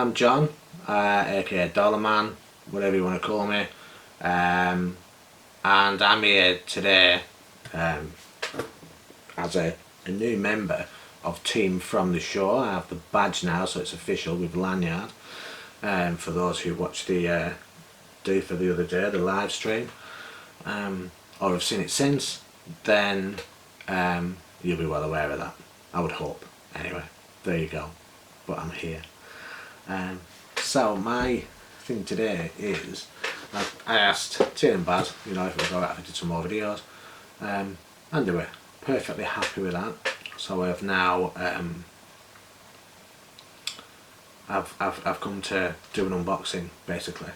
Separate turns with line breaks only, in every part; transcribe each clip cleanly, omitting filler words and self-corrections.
I'm John, aka Dollarman, whatever you want to call me, and I'm here today as a new member of Team From The Shore. I have the badge now, so it's official with lanyard. For those who watched the for the other day, the live stream, or have seen it since, then you'll be well aware of that. I would hope. Anyway, there you go. But I'm here. So my thing today is, I asked Tin and Baz, if it was alright if I did some more videos, and they were perfectly happy with that. So I've now I've come to do an unboxing, basically.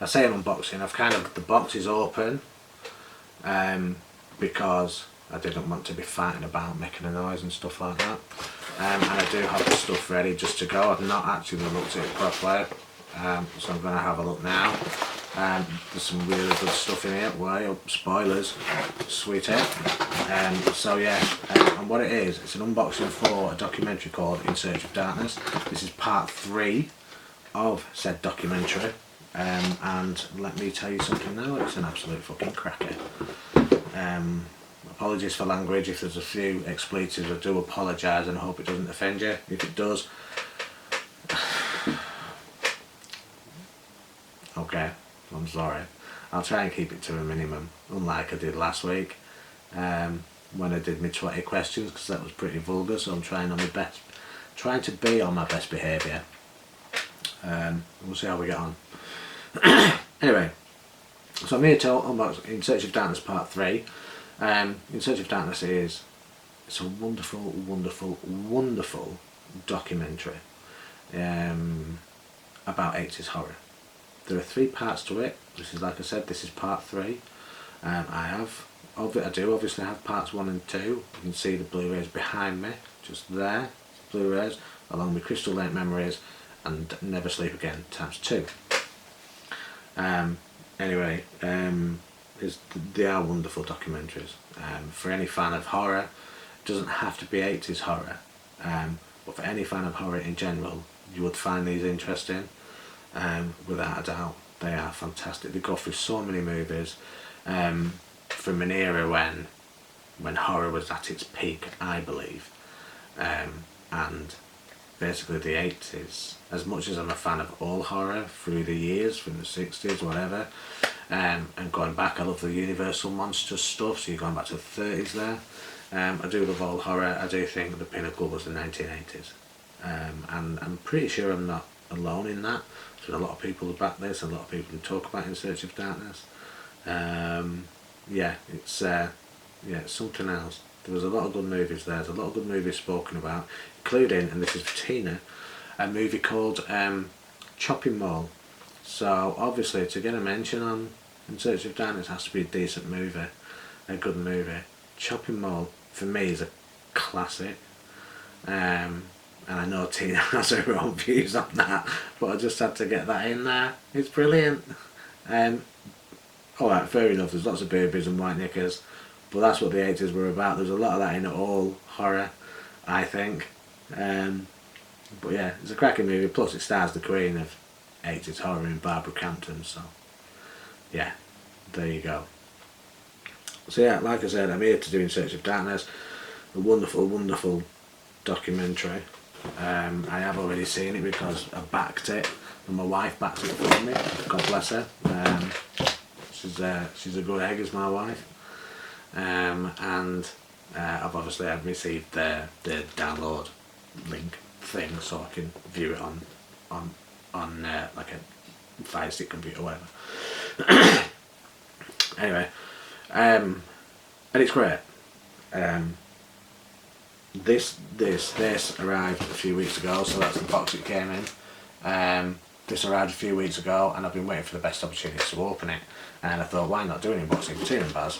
I say an unboxing, the box is open because I didn't want to be fighting about making a noise and stuff like that. And I do have the stuff ready just to go. I've not actually looked at it properly, so I'm going to have a look now. There's some really good stuff in here. Well, spoilers, sweet hit. So yeah, and what it is, it's an unboxing for a documentary called In Search of Darkness. This is part 3 of said documentary, and let me tell you something now, it's an absolute fucking cracker. Apologies for language, if there's a few expletives I do apologise and I hope it doesn't offend you. If it does, okay, I'm sorry. I'll try and keep it to a minimum, unlike I did last week when I did my 20 questions, because that was pretty vulgar, so I'm trying to be on my best behaviour. We'll see how we get on. Anyway, so I'm here to unbox In Search of Darkness part 3. In Search of Darkness it's a wonderful, wonderful, wonderful documentary about 80s horror. There are 3 parts to it. This is, like I said, this is part 3. I do obviously have parts 1 and 2. You can see the Blu-rays behind me, just there. Blu-rays, along with Crystal Lake Memories and Never Sleep Again ×2. Anyway, they are wonderful documentaries. For any fan of horror, it doesn't have to be 80s horror, but for any fan of horror in general, you would find these interesting. Without a doubt, they are fantastic. They go through so many movies from an era when horror was at its peak, I believe, and basically the 80s. As much as I'm a fan of all horror through the years, from the 60s, whatever, and going back, I love the Universal Monsters stuff, so you're going back to the 30s there. I do love all horror. I do think the pinnacle was the 1980s, and I'm pretty sure I'm not alone in that. There's a lot of people who back this, a lot of people who talk about In Search of Darkness. Yeah, it's something else. There was a lot of good movies there. There's a lot of good movies spoken about, including, and this is for Tina, a movie called Chopping Mall. So obviously, to get a mention on In Search of Darkness has to be a decent movie, a good movie. Chopping Mall for me is a classic, and I know Tina has her own views on that, but I just had to get that in there. It's brilliant. Alright, fair enough, there's lots of babies and white knickers, but that's what the 80s were about. There's a lot of that in all horror, I think. But yeah, it's a cracking movie, plus it stars the queen of 80s horror in Barbara Crampton, so yeah, there you go. So yeah, like I said, I'm here to do In Search of Darkness, a wonderful, wonderful documentary. I have already seen it because I backed it, and my wife backed it for me, God bless her. She's a good egg, is my wife. And I've received the download link thing, so I can view it on like a Fire Stick computer or whatever. Anyway, and it's great. This arrived a few weeks ago, so that's the box it came in. This arrived a few weeks ago, and I've been waiting for the best opportunity to open it. And I thought, why not do an unboxing for Tina and Baz,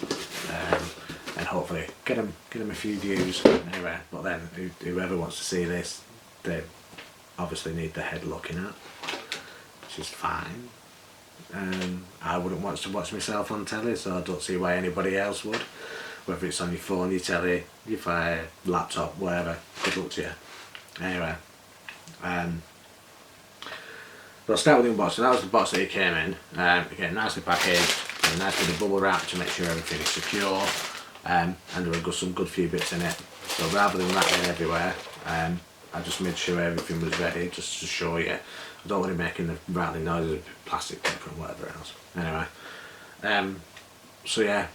and hopefully get them a few views. Anyway, but then whoever wants to see this, they obviously need the head looking at, which is fine. I wouldn't want to watch myself on telly, so I don't see why anybody else would. Whether it's on your phone, your telly, your fire, laptop, whatever. Good luck to you. Anyway, But I'll start with the unboxing. That was the box that it came in. Again, nicely packaged, and nice with the bubble wrap to make sure everything is secure. And there were some good few bits in it. So rather than rattling everywhere, I just made sure everything was ready, just to show you. I don't want it making the rattling noises of plastic paper and whatever else. Anyway, so yeah,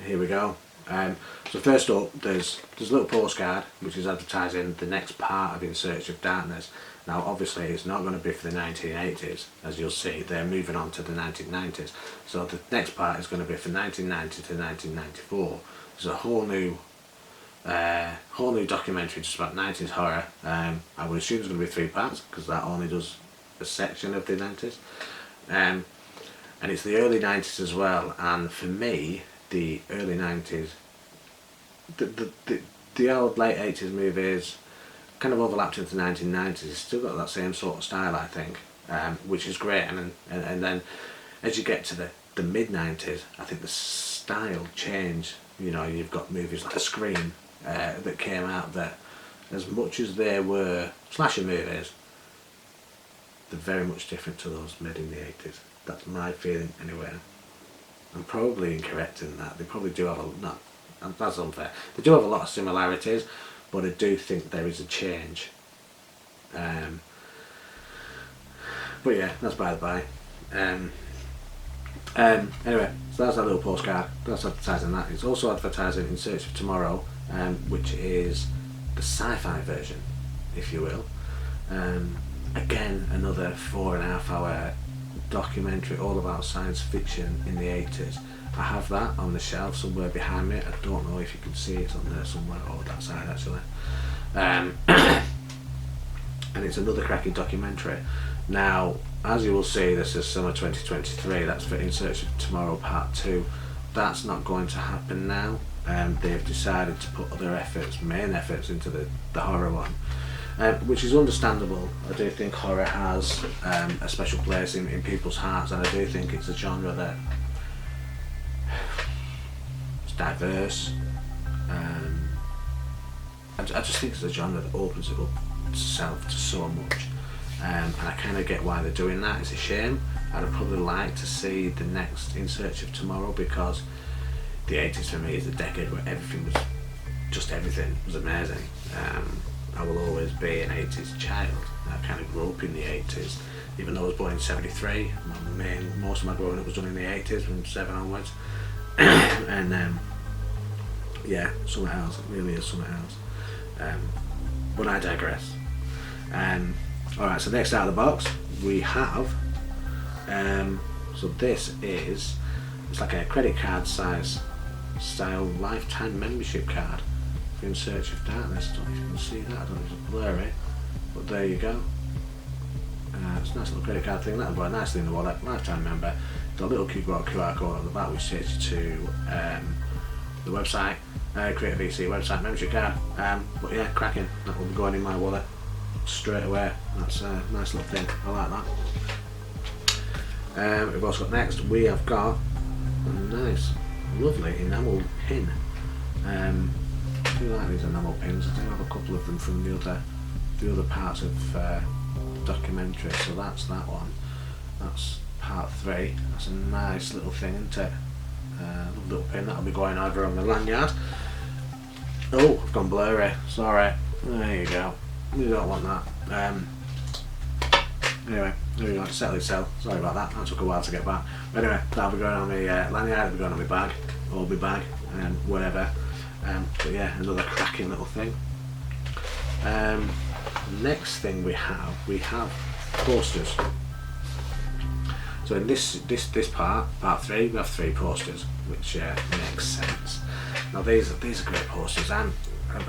here we go. So first up, there's a little postcard which is advertising the next part of In Search of Darkness. Now obviously it's not going to be for the 1980s, as you'll see, they're moving on to the 1990s. So the next part is going to be from 1990 to 1994. There's a whole new documentary just about 90s horror. I would assume it's going to be 3 parts because that only does a section of the 90s. And it's the early 90s as well, and for me the early 90s, the old late 80s movies kind of overlapped into the 1990s. It's still got that same sort of style, I think, which is great. And then as you get to the mid 90s, I think the style changed. You know, you've got movies like Scream that came out that, as much as they were slasher movies, they're very much different to those made in the 80s. That's my feeling anyway. I'm probably incorrect in that. They probably do have that's unfair. They do have a lot of similarities, but I do think there is a change. But yeah, that's by the by. Anyway, so that's that little postcard. That's advertising that. It's also advertising In Search of Tomorrow, which is the sci-fi version, if you will. Again, another 4.5 hour documentary all about science fiction in the 80s. I have that on the shelf somewhere behind me. I don't know if you can see it on there somewhere, or that side actually. And it's another cracking documentary. Now, as you will see, this is summer 2023. That's for In Search of Tomorrow Part 2. That's not going to happen now. They've decided to put other efforts, main efforts, into the horror one. Which is understandable. I do think horror has a special place in people's hearts, and I do think it's a genre that is diverse. I just think it's a genre that opens it up itself to so much, and I kind of get why they're doing that. It's a shame. I'd probably like to see the next In Search of Tomorrow, because the 80s for me is a decade where everything was amazing. I will always be an 80s child. I kind of grew up in the 80s, even though I was born in 73. Most of my growing up was done in the 80s, from 7 onwards. And yeah, something else. It really is something else. But I digress. Alright, so next out of the box we have, so this is, it's like a credit card size style lifetime membership card for In Search of Darkness. I don't know if you can see that, I don't know if it's blurry, but there you go. It's a nice little credit card thing, that'll go nicely in the wallet. Lifetime member. Got a little QR code on the back which takes you to the website, Creator VC website membership card. But yeah, cracking. That will be going in my wallet straight away. That's a nice little thing. I like that. We've also got next, we have got a nice, lovely enamel pin. I do like these enamel pins. I do have a couple of them from the other parts of the documentary. So that's that one. That's part 3. That's a nice little thing, isn't it? Little pin that'll be going over on the lanyard. Oh, I've gone blurry. Sorry. There you go. You don't want that. Anyway, there you go. Settle itself. Sorry about that. That took a while to get back. But anyway, that'll be going on my lanyard. It'll be going on my bag, or my bag, whatever. But yeah, another cracking little thing. Next thing we have posters. So in this part 3, we have 3 posters, which makes sense. Now these are great posters, and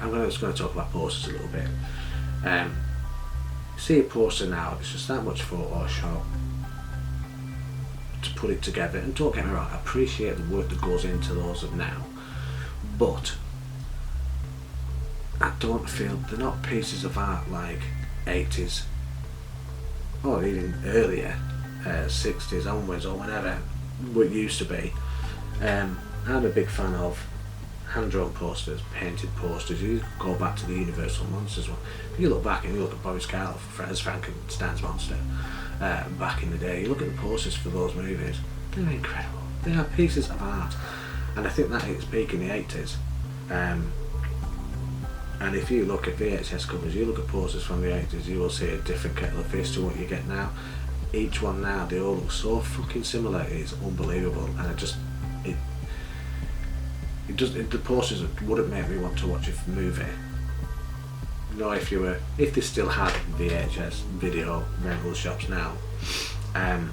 I'm just going to talk about posters a little bit. See a poster now, it's just that much Photoshop to put it together, and don't get me wrong, I appreciate the work that goes into those of now, but I don't feel they're not pieces of art like 80s or even earlier, 60s onwards or whatever what used to be. I'm a big fan of hand-drawn posters, painted posters. You go back to the Universal Monsters one. If you look back and you look at Boris Karloff as Frankenstein's monster, back in the day. You look at the posters for those movies, they're incredible. They are pieces of art, and I think that hit its peak in the 80s. And if you look at VHS covers, you look at posters from the 80s, you will see a different kettle of fish to what you get now. Each one now, they all look so fucking similar, it's unbelievable. And the posters wouldn't make me want to watch a movie. You know, if they still had VHS video rental shops now, a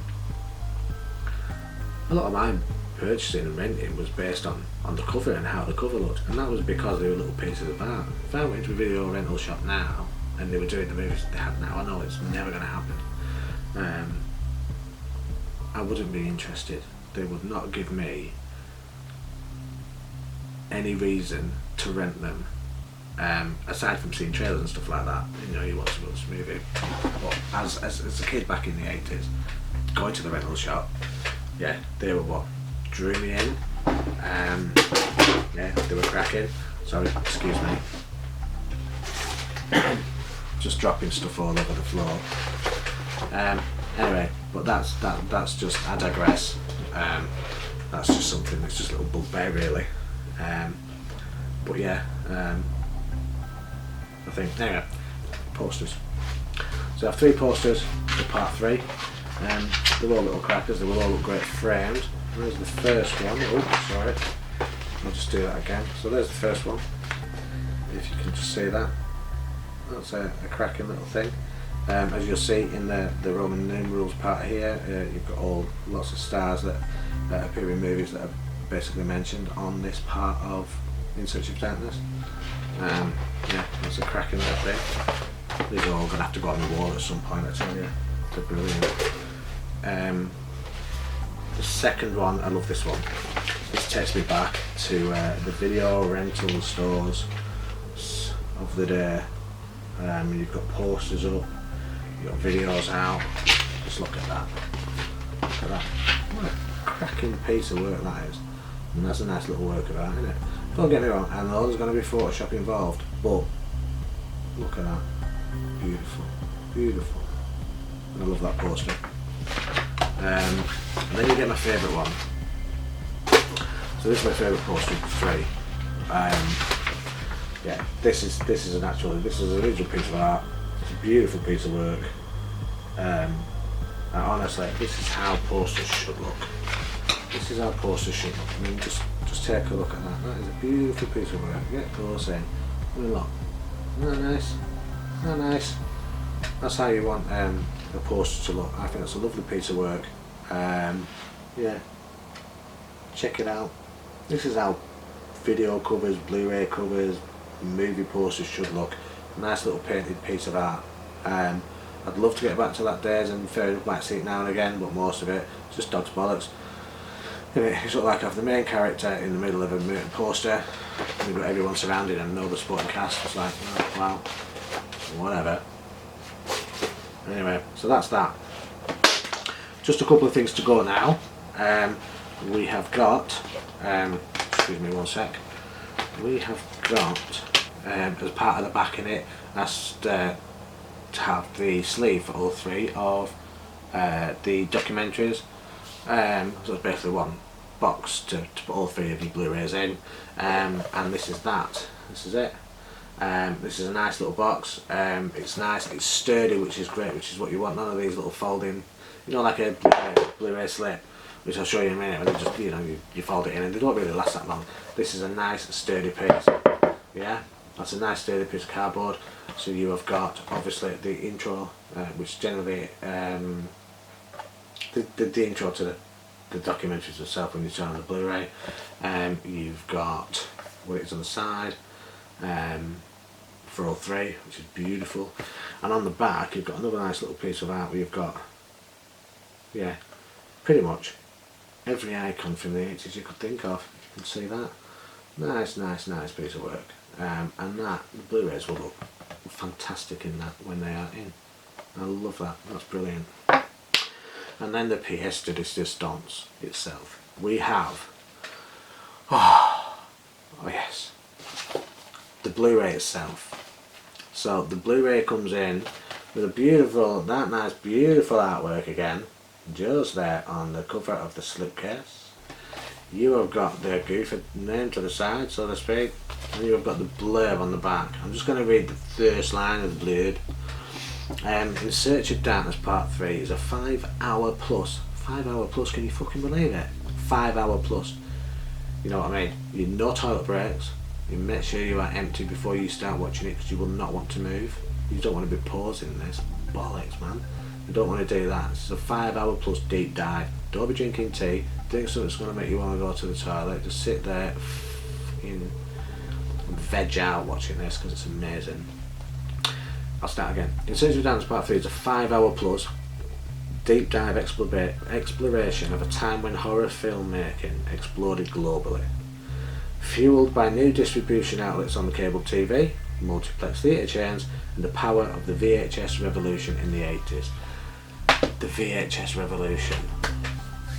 lot of my purchasing and renting was based on the cover and how the cover looked, and that was because they were little pieces of art. If I went into a video rental shop now and they were doing the movies that they have now, I know it's never going to happen. I wouldn't be interested. They would not give me any reason to rent them, aside from seeing trailers and stuff like that. You know, you want to go to this movie. But as a kid back in the 80s, going to the rental shop, yeah, they were what drew me in. Yeah, they were cracking. Sorry, excuse me. Just dropping stuff all over the floor. Anyway, but that's just, I digress. That's just something that's just a little bugbear really. But yeah, I think, anyway, posters. So I have 3 posters for part 3. They're all little crackers, they will all look great framed. There's the first one. Oh, sorry. I'll just do that again. So there's the first one. If you can just see that. That's a cracking little thing. As you'll see in the Roman numerals part here, you've got lots of stars that appear in movies that are basically mentioned on this part of In Search of Darkness. Yeah, that's a cracking little thing. These are all going to have to go on the wall at some point, I tell you. They're brilliant. The second one, I love this one. This takes me back to the video rental stores of the day. You've got posters up, you've got videos out. Just look at that. Look at that. What a cracking piece of work that is. And that's a nice little work of art, isn't it? Don't get me wrong, I know there's going to be Photoshop involved, but look at that. Beautiful. Beautiful. And I love that poster. And then you get my favourite one. So this is my favourite poster of 3. Yeah, this is an original piece of art. It's a beautiful piece of work. And honestly, this is how posters should look. This is how posters should look. I mean, just take a look at that. That is a beautiful piece of work. Get close in. I mean, look. Isn't that nice? Isn't that nice? That's how you want a poster to look. I think that's a lovely piece of work. Yeah, check it out. This is how video covers, Blu-ray covers, movie posters should look. Nice little painted piece of art. I'd love to get back to that days, and fair enough, might see it now and again, but most of it is just dog's bollocks. It's sort of like I have the main character in the middle of a poster, and you've got everyone surrounded and no other supporting cast. It's like, oh, wow, whatever. Anyway, so that's that. Just a couple of things to go now. We have got, excuse me one sec, we have got, as part of the back in it, asked to have the sleeve for all 3 of the documentaries. So it's basically one box to put all 3 of your Blu-rays in, and this is that. This is it. This is a nice little box. It's nice, it's sturdy, which is great, which is what you want. None of these little folding, you know, like a Blu-ray slip, which I'll show you in a minute, when they just, you know, you fold it in and they don't really last that long. This is a nice sturdy piece. Yeah, that's a nice sturdy piece of cardboard. So you have got obviously the intro, which generally the intro to the documentaries itself when you turn on the Blu-ray. You've got what it is on the side. For all 3, which is beautiful, and on the back you've got another nice little piece of art where you've got, yeah, pretty much every icon from the 80s you could think of. You can see that. Nice piece of work, and that the Blu-rays will look fantastic in that when they are in. I love that. That's brilliant. And then the pièce de résistance itself. We have, oh yes, the Blu-ray itself. So the Blu-ray comes in with a beautiful, that nice, beautiful artwork again, just there on the cover of the slipcase. You have got the Goofy name to the side, so to speak, and you have got the blurb on the back. I'm just going to read the first line of the blurb. In Search of Darkness Part 3 is a 5 hour plus. 5 hour plus, can you fucking believe it? 5 hour plus. You know what I mean? You no toilet breaks. You make sure you are empty before you start watching it because you will not want to move. You don't want to be pausing this. Bollocks, man. You don't want to do that. It's a 5 hour plus deep dive. Don't be drinking tea. Drink something that's going to make you want to go to the toilet. Just sit there and veg out watching this because it's amazing. I'll start again. In Search of Darkness Part 3 is a 5 hour plus deep dive exploration of a time when horror filmmaking exploded globally. Fueled by new distribution outlets on the cable TV, multiplex theatre chains, and the power of the VHS revolution in the 80s. The VHS revolution.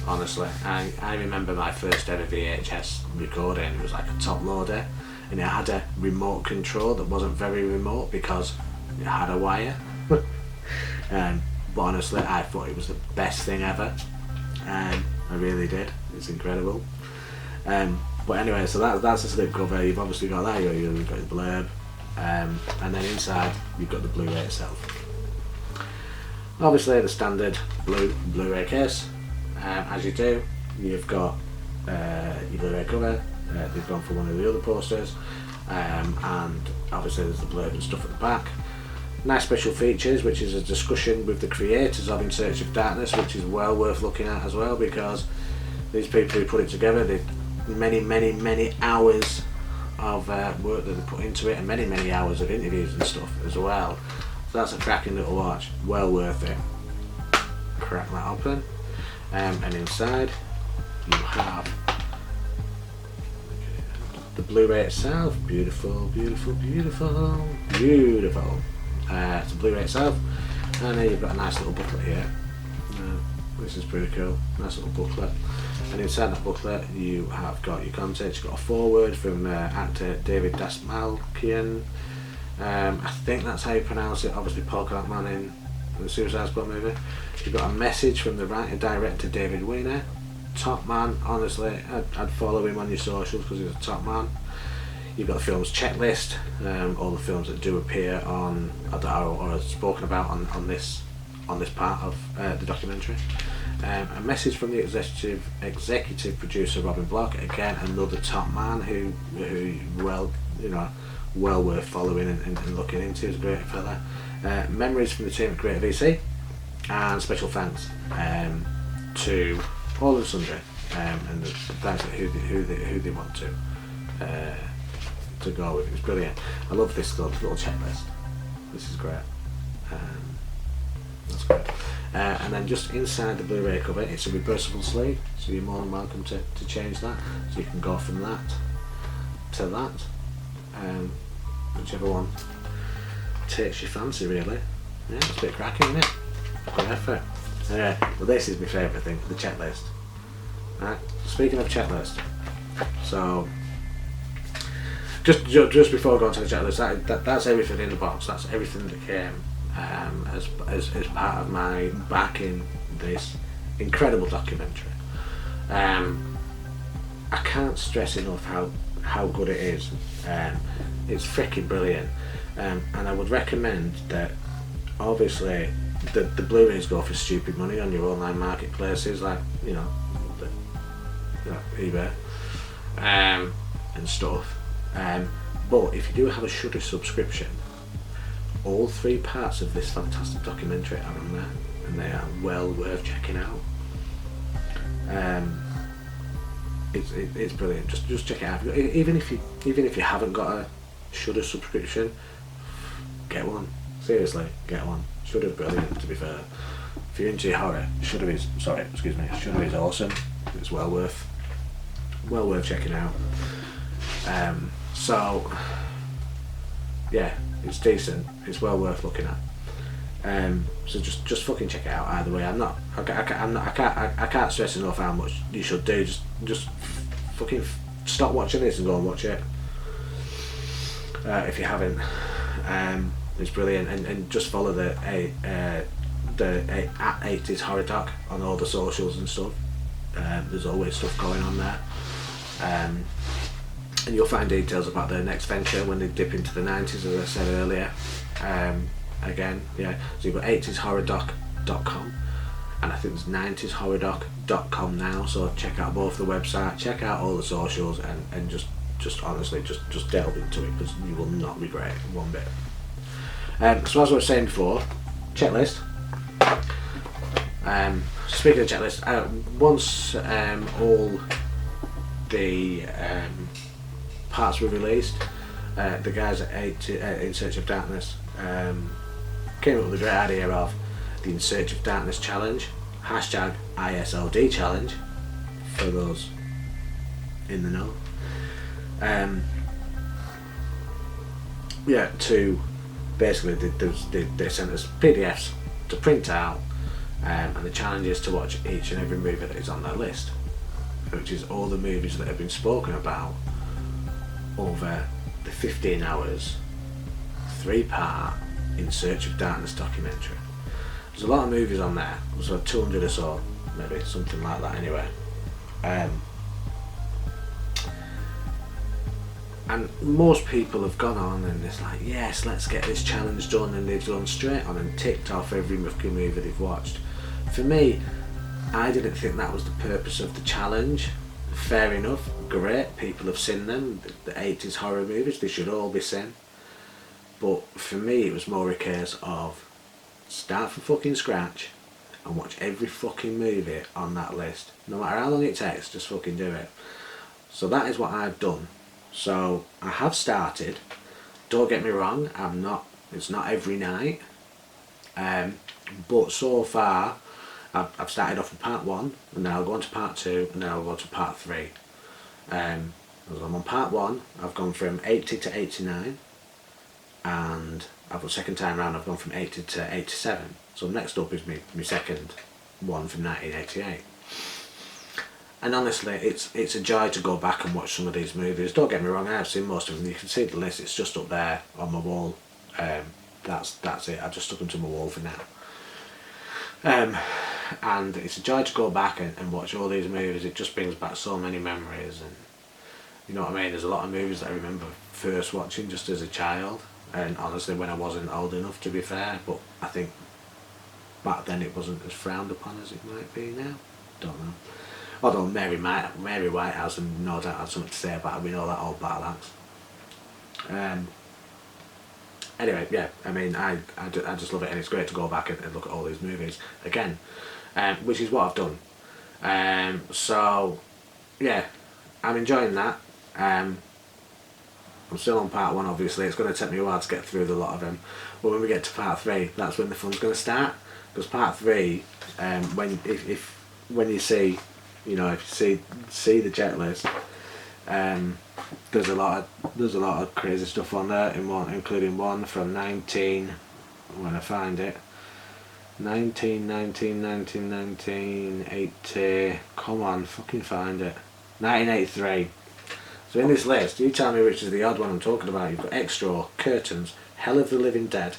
Honestly, I remember my first ever VHS recording. It was like a top loader, and it had a remote control that wasn't very remote because it had a wire. But honestly, I thought it was the best thing ever. I really did. It's incredible. But anyway, so that's the slip cover. You've obviously got that. You've got the blurb, and then inside you've got the Blu-ray itself. Obviously, the standard Blu-ray case. As you do, you've got your Blu-ray cover. They've gone for one of the other posters, and obviously there's the blurb and stuff at the back. Nice special features, which is a discussion with the creators of In Search of Darkness, which is well worth looking at as well, because these people who put it together, they many hours of work that they put into it, and many hours of interviews and stuff as well. So that's a cracking little watch, well worth it. Crack that open, and inside you have the Blu-ray itself. Beautiful. It's a Blu-ray itself, and then you've got a nice little booklet here. This is pretty cool, nice little booklet. And inside that booklet you have got your content. You've got a foreword from actor David Dastmalchian. I think that's how you pronounce it, obviously Polka Dot Man in the Suicide Squad movie. You've got a message from the writer-director David Weiner. Top man, honestly, I'd follow him on your socials because he's a top man. You've got the film's checklist, all the films that do appear on or are spoken about on this part of the documentary. A message from the executive producer Robin Block, again another top man who well worth following and looking into. He's a great fella. Memories from the team at Greater VC, and special thanks to all and sundry, and the thanks to who they want to go with. It was brilliant. I love this little checklist. This is great. That's great. And then just inside the Blu-ray cover, it's a reversible sleeve, so you're more than welcome to change that. So you can go from that to that, whichever one takes your fancy, really. Yeah, it's a bit cracking, isn't it? Good effort. Well, this is my favourite thing, the checklist. Right. Speaking of checklist, so just before going to the checklist, that's everything in the box. That's everything that came as part of my backing this incredible documentary. I can't stress enough how good it is. It's freaking brilliant, and I would recommend that. Obviously, the Blu-rays go for stupid money on your online marketplaces like eBay and stuff. But if you do have a Shudder subscription, all 3 parts of this fantastic documentary are on there, and they are well worth checking out. It's brilliant. Just check it out. Even if you haven't got a Shudder subscription, get one. Seriously, get one. Shudder's brilliant, to be fair. If you're into horror, Shudder is awesome. It's well worth checking out. So yeah, it's decent. It's well worth looking at. So just fucking check it out. Either way, I can't stress enough how much you should do. Just fucking stop watching this and go and watch it if you haven't. It's brilliant, and just follow the at 80s Horror Doc on all the socials and stuff. There's always stuff going on there, and you'll find details about their next venture when they dip into the 90s, as I said earlier. Again, yeah, so you've got 80shorrordoc.com, and I think it's 90shorrordoc.com now, so check out both the website, check out all the socials, and just honestly just delve into it, because you will not regret it one bit. So as I was saying before, checklist. Speaking of checklist, once all the parts were released, the guys at In Search of Darkness came up with the great idea of the In Search of Darkness challenge, hashtag ISLD challenge, for those in the know. To basically they sent us PDFs to print out, and the challenge is to watch each and every movie that is on their list, which is all the movies that have been spoken about over the 15 hours 3-part In Search of Darkness documentary. There's a lot of movies on there, there's about 200 or so, maybe something like that anyway. And most people have gone on and it's like, yes, let's get this challenge done, and they've gone straight on and ticked off every movie they've watched. For me, I didn't think that was the purpose of the challenge. Fair enough, great, people have seen them, the 80s horror movies, they should all be seen. But for me, it was more a case of start from fucking scratch and watch every fucking movie on that list. No matter how long it takes, just fucking do it. So that is what I've done. So I have started. Don't get me wrong, it's not every night. But so far, I've started off with part 1, and then I'll go on to part 2, and then I'll go to part 3. As I'm on part 1, I've gone from 80 to 89, and the second time round I've gone from 80 to 87. So next up is my second one from 1988. And honestly, it's a joy to go back and watch some of these movies. Don't get me wrong, I have seen most of them. You can see the list, it's just up there on my wall. That's it, I've just stuck them to my wall for now. And it's a joy to go back and watch all these movies. It just brings back so many memories, and you know what I mean, there's a lot of movies that I remember first watching just as a child, and honestly when I wasn't old enough, to be fair, but I think back then it wasn't as frowned upon as it might be now. Don't know. Although Mary Whitehouse and no doubt had something to say about it, we know that old battle axe. Anyway, yeah, I mean, I just love it, and it's great to go back and look at all these movies again, which is what I've done. So, yeah, I'm enjoying that. I'm still on part 1, obviously. It's going to take me a while to get through the lot of them, but when we get to part 3, that's when the fun's going to start. Because part 3, when you see, you know, if you see the checklist, there's a lot of crazy stuff on there, including one from 80. Come on, fucking find it. 1983. So in this list, you tell me which is the odd one I'm talking about. You've got Extra, Curtains, Hell of the Living Dead,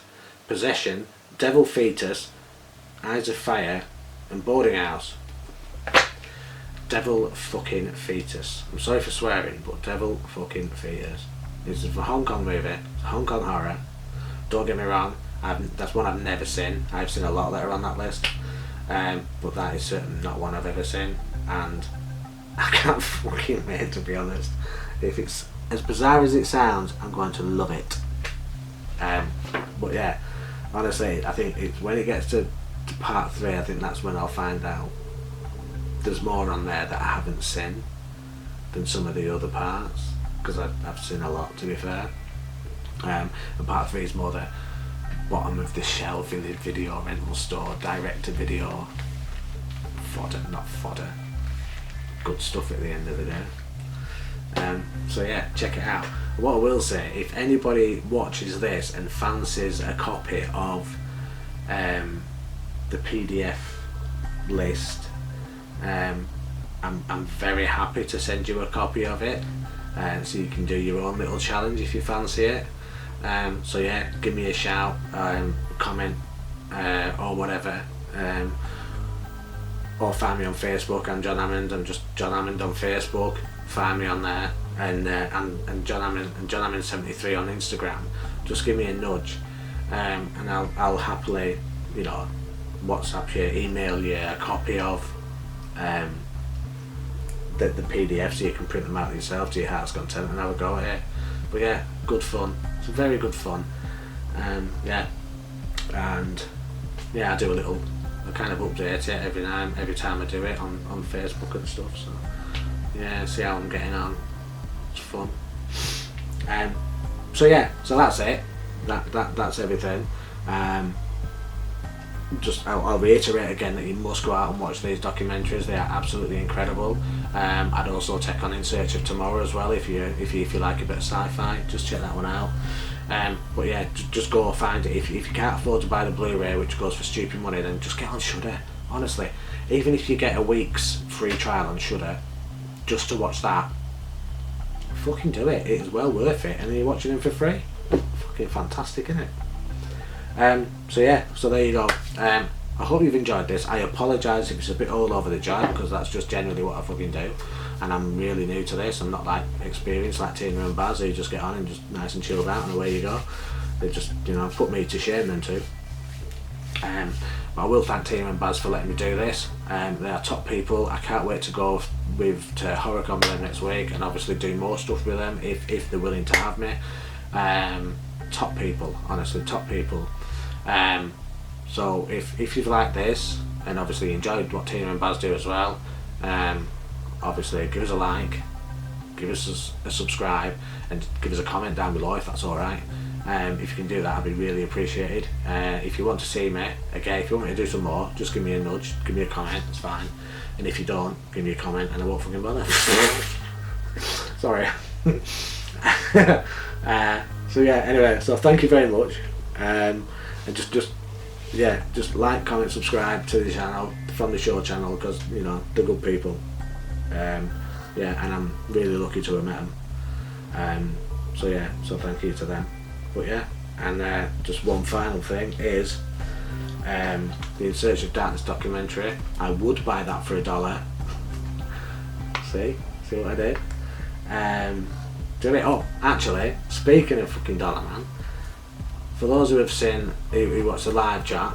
Possession, Devil Fetus, Eyes of Fire, and Boarding House. Devil fucking Fetus. I'm sorry for swearing, but Devil fucking Fetus. This is a Hong Kong movie. It's a Hong Kong horror. Don't get me wrong, that's one I've never seen. I've seen a lot that are on that list, but that is certainly not one I've ever seen, and I can't fucking wait, to be honest. If it's as bizarre as it sounds, I'm going to love it. But yeah, honestly, I think it's when it gets to part 3, I think that's when I'll find out there's more on there that I haven't seen than some of the other parts, because I've seen a lot, to be fair. And part 3 is more the bottom of the shelf in the video rental store, direct to video fodder, not fodder, good stuff at the end of the day. So yeah, check it out. What I will say, if anybody watches this and fancies a copy of the PDF list, I'm very happy to send you a copy of it, so you can do your own little challenge if you fancy it. So yeah, give me a shout, comment, or whatever, or find me on Facebook. I'm John Hammond. I'm just John Hammond on Facebook. Find me on there, and John Hammond and John Hammond 73 on Instagram. Just give me a nudge, and I'll happily, WhatsApp you, email you a copy of the PDF so you can print them out yourself to your heart's content and have a go at it. But yeah, good fun. It's very good fun. Yeah, and yeah, I do I kind of update it every time I do it on Facebook and stuff. So yeah, see how I'm getting on. It's fun. So yeah, so that's it. That's everything. I'll reiterate again that you must go out and watch these documentaries. They are absolutely incredible. I'd also take on In Search of Tomorrow as well if you like a bit of sci-fi. Just check that one out. But yeah, just go find it. If you can't afford to buy the Blu-ray, which goes for stupid money, then just get on Shudder. Honestly, even if you get a week's free trial on Shudder, just to watch that, fucking do it. It is well worth it, and then you're watching them for free. Fucking fantastic, isn't it? So yeah, so there you go. I hope you've enjoyed this. I apologise if it's a bit all over the joint, because that's just generally what I fucking do, and I'm really new to this. I'm not like experienced like Tina and Baz, who just get on and just nice and chilled out and away you go. They just put me to shame, them too. But I will thank Tina and Baz for letting me do this. They are top people. I can't wait to go to HorrorCon with them next week, and obviously do more stuff with them if they're willing to have me. Top people, honestly, top people. So if you've liked this and obviously enjoyed what Tina and Baz do as well, obviously give us a like, give us a subscribe, and give us a comment down below if that's alright. If you can do that, I'd be really appreciated. If you want to see me again, if you want me to do some more, just give me a nudge, give me a comment, it's fine. And if you don't, give me a comment and I won't fucking bother. Sorry. So yeah, anyway, so thank you very much, and just like, comment, subscribe to the channel, from the show channel, because they're good people. And I'm really lucky to have met them. So yeah, so thank you to them. But yeah, and just one final thing is the In Search of Darkness documentary. I would buy that for $1. See what I did? Oh, actually, speaking of fucking dollar, man, for those who have seen, who watched the live chat,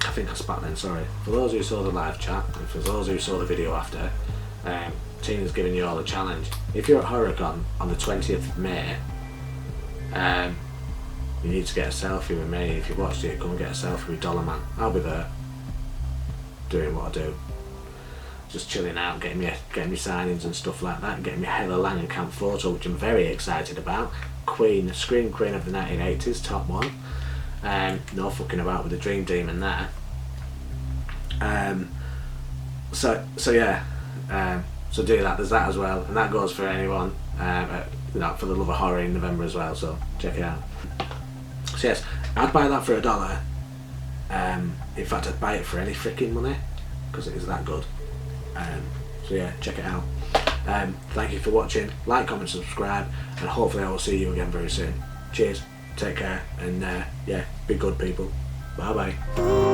I think I spat then, sorry. For those who saw the live chat, and for those who saw the video after, Tina's giving you all a challenge. If you're at HorrorCon on the 20th of May, you need to get a selfie with me. If you watched it, go and get a selfie with Dollar Man. I'll be there, doing what I do. Just chilling out, getting me signings and stuff like that, getting me Heather Langenkamp photo, which I'm very excited about. Scream Queen of the 1980s, top one. No fucking about with the Dream Demon there. So yeah, so do that. There's that as well, and that goes for anyone for the love of horror in November as well. So check it out. So yes, I'd buy that for $1. In fact, I'd buy it for any freaking money, because it is that good. So yeah, check it out. Thank you for watching. Like, comment, subscribe, and hopefully I will see you again very soon. Cheers, take care, and yeah, be good people. Bye bye.